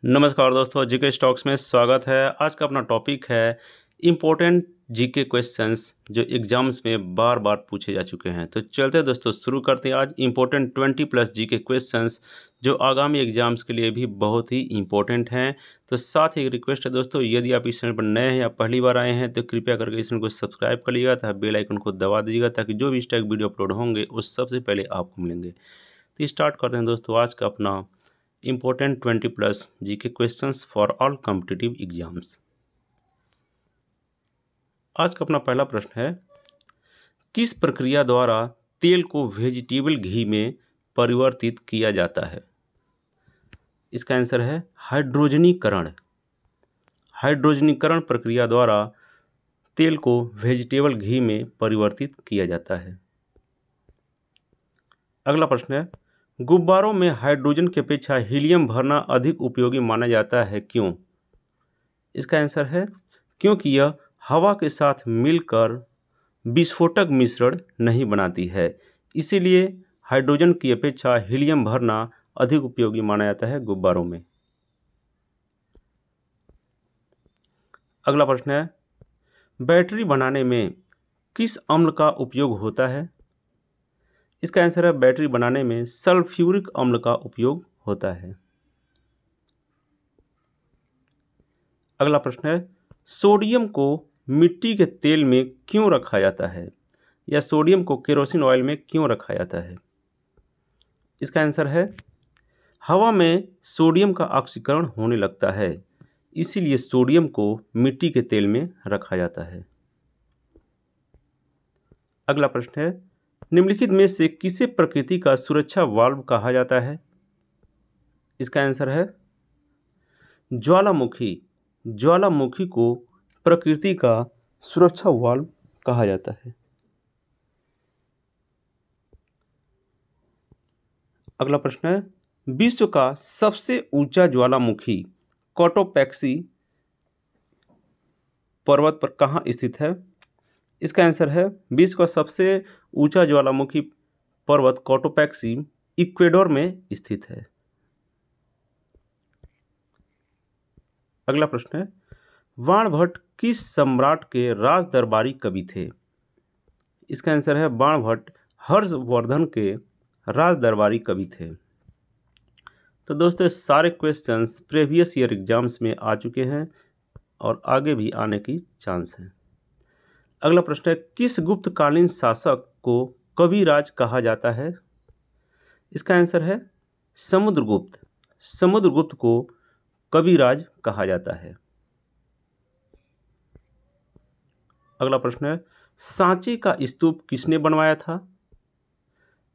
नमस्कार दोस्तों, GK stocks में स्वागत है। आज का अपना टॉपिक है इम्पोर्टेंट जीके क्वेश्चंस जो एग्जाम्स में बार बार पूछे जा चुके हैं। तो चलते हैं दोस्तों, शुरू करते हैं आज इम्पोर्टेंट 20+ जीके क्वेश्चंस जो आगामी एग्जाम्स के लिए भी बहुत ही इम्पोर्टेंट हैं। तो साथ ही एक रिक्वेस्ट है दोस्तों, यदि आप इस चैनल पर नए हैं या पहली बार आए हैं तो कृपया करके इस चैनल को सब्सक्राइब कर लीजिएगा तथा बेल आइकन को दबा दीजिएगा ताकि जो भी इस टाइप वीडियो अपलोड होंगे वो सबसे पहले आपको मिलेंगे। तो स्टार्ट करते हैं दोस्तों आज का अपना important 20+ GK questions for all competitive exams. आज का अपना पहला प्रश्न है, किस प्रक्रिया द्वारा तेल को वेजिटेबल घी में परिवर्तित किया जाता है? इसका आंसर है हाइड्रोजनीकरण। हाइड्रोजनीकरण प्रक्रिया द्वारा तेल को वेजिटेबल घी में परिवर्तित किया जाता है। अगला प्रश्न है, गुब्बारों में हाइड्रोजन की अपेक्षा हीलियम भरना अधिक उपयोगी माना जाता है, क्यों? इसका आंसर है क्योंकि यह हवा के साथ मिलकर विस्फोटक मिश्रण नहीं बनाती है, इसीलिए हाइड्रोजन की अपेक्षा हीलियम भरना अधिक उपयोगी माना जाता है गुब्बारों में। अगला प्रश्न है, बैटरी बनाने में किस अम्ल का उपयोग होता है? इसका आंसर है बैटरी बनाने में सल्फ्यूरिक अम्ल का उपयोग होता है। अगला प्रश्न है, सोडियम को मिट्टी के तेल में क्यों रखा जाता है या सोडियम को केरोसिन ऑयल में क्यों रखा जाता है? इसका आंसर है हवा में सोडियम का ऑक्सीकरण होने लगता है, इसीलिए सोडियम को मिट्टी के तेल में रखा जाता है। अगला प्रश्न है, निम्नलिखित में से किसे प्रकृति का सुरक्षा वाल्व कहा जाता है? इसका आंसर है ज्वालामुखी। ज्वालामुखी को प्रकृति का सुरक्षा वाल्व कहा जाता है। अगला प्रश्न है, विश्व का सबसे ऊंचा ज्वालामुखी कोटोपैक्सी पर्वत पर कहाँ स्थित है? इसका आंसर है विश्व का सबसे ऊंचा ज्वालामुखी पर्वत कोटोपैक्सी इक्वेडोर में स्थित है। अगला प्रश्न है, बाणभट्ट किस सम्राट के राज दरबारी कवि थे? इसका आंसर है बाणभट्ट हर्षवर्धन के राज दरबारी कवि थे। तो दोस्तों सारे क्वेश्चंस प्रीवियस ईयर एग्जाम्स में आ चुके हैं और आगे भी आने की चांस है। अगला प्रश्न है, किस गुप्तकालीन शासक को कविराज कहा जाता है? इसका आंसर है समुद्रगुप्त। समुद्रगुप्त को कविराज कहा जाता है। अगला प्रश्न है, सांची का स्तूप किसने बनवाया था?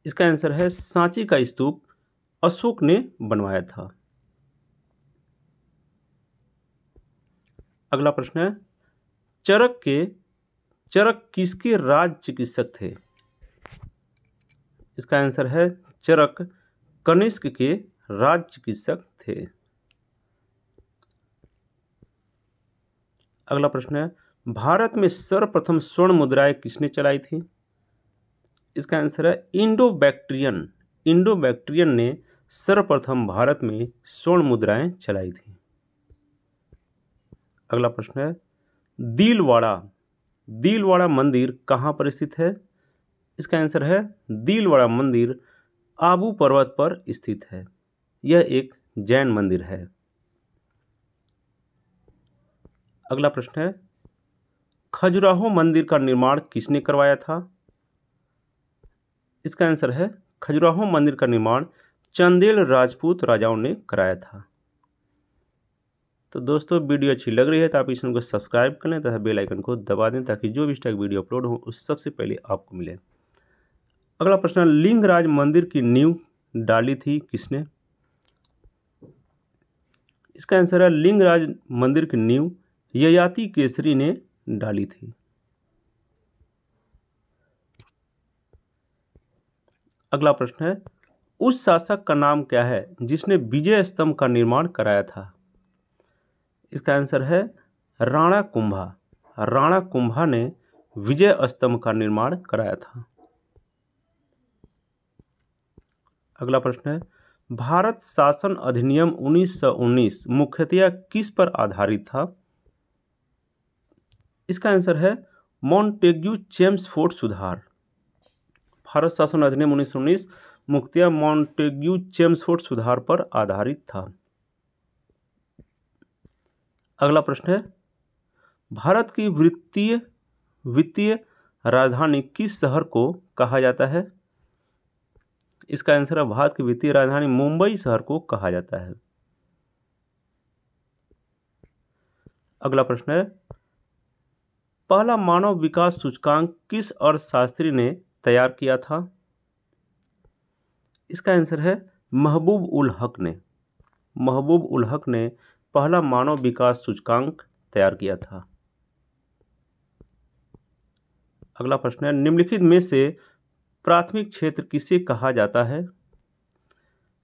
इसका आंसर है सांची का स्तूप अशोक ने बनवाया था। अगला प्रश्न है, चरक किसके राज चिकित्सक थे? इसका आंसर है चरक कनिष्क के राज चिकित्सक थे। अगला प्रश्न है, भारत में सर्वप्रथम स्वर्ण मुद्राएं किसने चलाई थी? इसका आंसर है इंडो बैक्ट्रियन ने सर्वप्रथम भारत में स्वर्ण मुद्राएं चलाई थी। अगला प्रश्न है, दिलवाड़ा मंदिर कहाँ पर स्थित है? इसका आंसर है दिलवाड़ा मंदिर आबू पर्वत पर स्थित है। यह एक जैन मंदिर है। अगला प्रश्न है, खजुराहो मंदिर का निर्माण किसने करवाया था? इसका आंसर है खजुराहो मंदिर का निर्माण चंदेल राजपूत राजाओं ने कराया था। तो दोस्तों वीडियो अच्छी लग रही है तो आप इस चैनल को सब्सक्राइब कर लें तथा बेल आइकन को दबा दें ताकि जो भी इस टाइप वीडियो अपलोड हो उस सबसे पहले आपको मिले। अगला प्रश्न, लिंगराज मंदिर की नींव डाली थी किसने? इसका आंसर है लिंगराज मंदिर की नींव ययाति केसरी ने डाली थी। अगला प्रश्न है, उस शासक का नाम क्या है जिसने विजय स्तंभ का निर्माण कराया था? इसका आंसर है राणा कुंभा। राणा कुंभा ने विजय स्तंभ का निर्माण कराया था। अगला प्रश्न है, भारत शासन अधिनियम 1919 मुख्यतया किस पर आधारित था? इसका आंसर है मॉन्टेग्यू चेम्सफोर्ड सुधार। भारत शासन अधिनियम 1919 मुख्यतया मॉन्टेग्यू चेम्सफोर्ड सुधार पर आधारित था। अगला प्रश्न है, भारत की वित्तीय राजधानी किस शहर को कहा जाता है? इसका आंसर है भारत की वित्तीय राजधानी मुंबई शहर को कहा जाता है। अगला प्रश्न है, पहला मानव विकास सूचकांक किस अर्थशास्त्री ने तैयार किया था? इसका आंसर है महबूब उल हक ने। महबूब उल हक ने पहला मानव विकास सूचकांक तैयार किया था। अगला प्रश्न है, निम्नलिखित में से प्राथमिक क्षेत्र किसे कहा जाता है?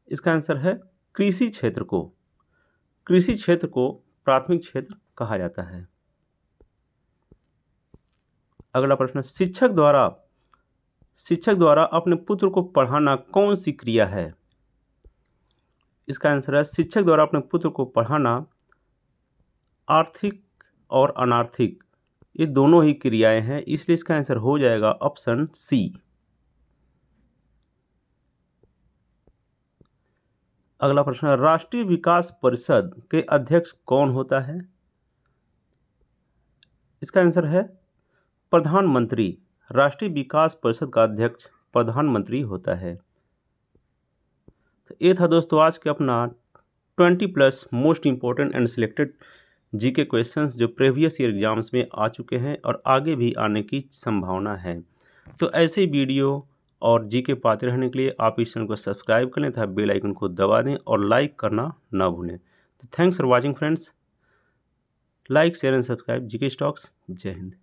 इसका आंसर है कृषि क्षेत्र को। कृषि क्षेत्र को प्राथमिक क्षेत्र कहा जाता है। अगला प्रश्न, शिक्षक द्वारा अपने पुत्र को पढ़ाना कौन सी क्रिया है? इसका आंसर है शिक्षक द्वारा अपने पुत्र को पढ़ाना आर्थिक और अनार्थिक ये दोनों ही क्रियाएं हैं, इसलिए इसका आंसर हो जाएगा ऑप्शन सी। अगला प्रश्न है, राष्ट्रीय विकास परिषद के अध्यक्ष कौन होता है? इसका आंसर है प्रधानमंत्री। राष्ट्रीय विकास परिषद का अध्यक्ष प्रधानमंत्री होता है। तो ये था दोस्तों आज के अपना 20+ most important and selected GK questions जो प्रीवियस ईयर एग्जाम्स में आ चुके हैं और आगे भी आने की संभावना है। तो ऐसे वीडियो और जीके पाते रहने के लिए आप इस चैनल को सब्सक्राइब कर लें तथा बेल आइकन को दबा दें और लाइक करना ना भूलें। तो thanks for watching friends. Like share and subscribe GK stocks. जय हिंद।